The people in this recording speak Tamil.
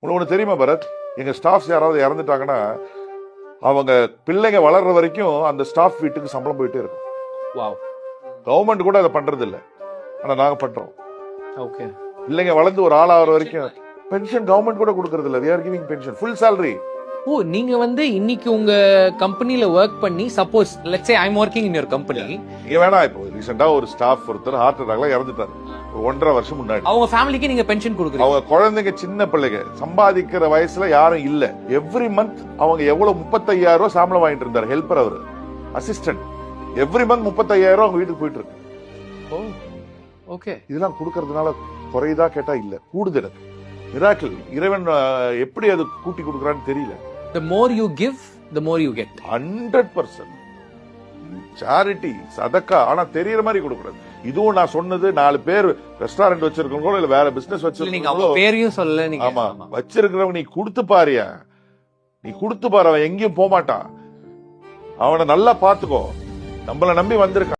உங்களுக்கு தெரியுமா பரத், எங்க ஸ்டாஃப்ஸ் யாராவது இறந்துட்டாங்கன்னா அவங்க பிள்ளைங்க வளர்ற வரைக்கும் அந்த ஸ்டாஃப் வீட்டுக்கு சம்பளம் போயிட்டே இருக்கும். வாவ். கவர்மெண்ட் கூட அதை பண்றது இல்ல, ஆனா நாங்க பண்றோம். ஓகே. பிள்ளைங்க வளர்ந்து ஒரு ஆள் ஆகிற வரைக்கும் பென்ஷன் கவர்மெண்ட் கூட கொடுக்கறது இல்ல. we are giving pension full salary. ஓ, நீங்க வந்து இன்னைக்கு உங்க கம்பெனில ஒர்க் பண்ணி, suppose let's say I am working in your company. இங்க வேணா, இப்போ ரீசெண்டா ஒரு ஸ்டாஃப் ஒருத்தர் ஹார்ட் அட்டாக்ல இறந்துட்டாரு 1.5 வருஷம் முன்னாடி. அவங்க ஃபேமிலிக்கு நீங்க பென்ஷன் கொடுக்குறீங்க. அவங்க குழந்தைங்க சின்ன பிள்ளைங்க, சம்பாதிக்கிற வயசுல யாரும் இல்ல. எவ்ரி மந்த் அவங்க எவ்வளவு 35,000 ரூபாய் சம்பளம் வாங்கிட்டு இருந்தாரு. ஹெல்பர், அவரு அசிஸ்டன்ட். எவ்ரி மந்த் 35,000 அவங்க வீட்டுக்கு போயிட்டு இருக்கு. ஓ, ஓகே. இதெல்லாம் கொடுக்கறதுனால குறையுதா கேட்டா இல்ல, கூடுது. எனக்கு மிராக்கிள். இறைவன் எப்படி அது கூட்டி கொடுக்கறான்னு தெரியல. The more you give, the more you get. 100% charity, சதக்கா. ஆனா தெரியற மாதிரி கொடுக்கறது. இதுவும் நான் சொன்னது 4 பேர் ரெஸ்டாரண்ட் வச்சிருக்கவங்களோ இல்ல வேற பிசினஸ் நீங்க வச்சிருக்கவங்களோ. அவங்க பேரையும் சொல்லல நீங்க. ஆமா, வச்சிருக்கிறவங்க நீ கொடுத்து பாரியா, நீ கொடுத்து பாரு, அவன் எங்கேயும் போக மாட்டான். அவனை நல்லா பாத்துக்கோ. நம்மள நம்பி வந்திருக்கான்.